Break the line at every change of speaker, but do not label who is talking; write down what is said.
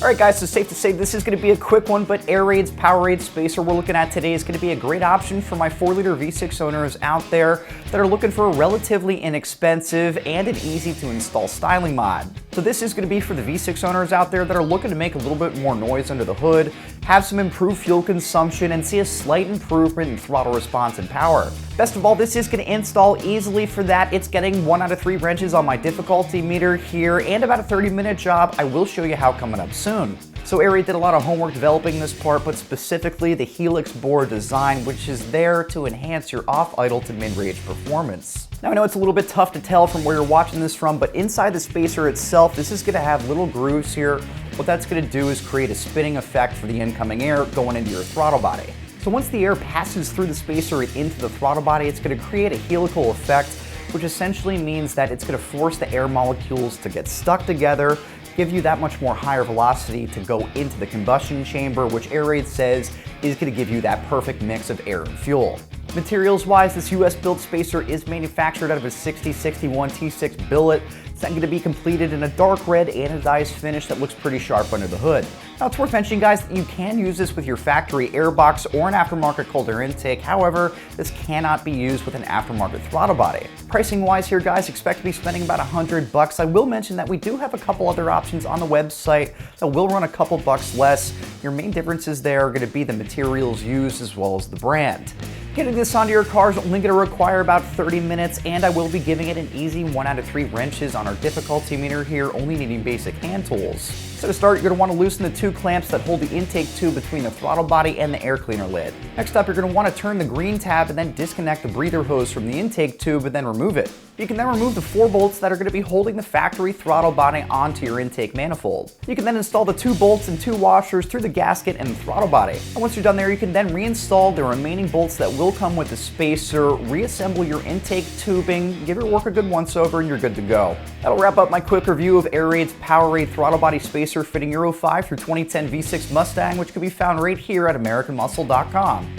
Alright guys, so safe to say this is going to be a quick one, but Airaid's Poweraid Spacer we're looking at today is going to be a great option for my 4-liter V6 owners out there that are looking for a relatively inexpensive and an easy to install styling mod. So this is going to be for the V6 owners out there that are looking to make a little bit more noise under the hood, have some improved fuel consumption, and see a slight improvement in throttle response and power. Best of all, this is going to install easily for that. It's getting 1 out of 3 wrenches on my difficulty meter here, and about a 30-minute job. I will show you how coming up soon. So Airaid did a lot of homework developing this part, but specifically the Helix Bore design, which is there to enhance your off-idle to mid-range performance. Now I know it's a little bit tough to tell from where you're watching this from, but inside the spacer itself, this is going to have little grooves here. What that's going to do is create a spinning effect for the incoming air going into your throttle body. So once the air passes through the spacer and into the throttle body, it's going to create a helical effect, which essentially means that it's going to force the air molecules to get stuck together, give you that much more higher velocity to go into the combustion chamber, which Airaid says is going to give you that perfect mix of air and fuel. Materials-wise, this US-built spacer is manufactured out of a 6061 T6 billet. It's then going to be completed in a dark red anodized finish that looks pretty sharp under the hood. Now it's worth mentioning, guys, that you can use this with your factory airbox or an aftermarket cold air intake. However, this cannot be used with an aftermarket throttle body. Pricing-wise here, guys, expect to be spending about $100. I will mention that we do have a couple other options on the website that will run a couple bucks less. Your main differences there are going to be the materials used as well as the brand. Getting this onto your car is only going to require about 30 minutes, and I will be giving it an easy 1 out of 3 wrenches on our difficulty meter here, only needing basic hand tools. So to start, you're going to want to loosen the 2 clamps that hold the intake tube between the throttle body and the air cleaner lid. Next up, you're going to want to turn the green tab and then disconnect the breather hose from the intake tube and then remove it. You can then remove the 4 bolts that are going to be holding the factory throttle body onto your intake manifold. You can then install the 2 bolts and 2 washers through the gasket and the throttle body. And once you're done there, you can then reinstall the remaining bolts that will come with the spacer, reassemble your intake tubing, give your work a good once-over, and you're good to go. That'll wrap up my quick review of Airaid's Poweraid Throttle Body Spacer fitting Euro 5 through 2010 V6 Mustang, which can be found right here at AmericanMuscle.com.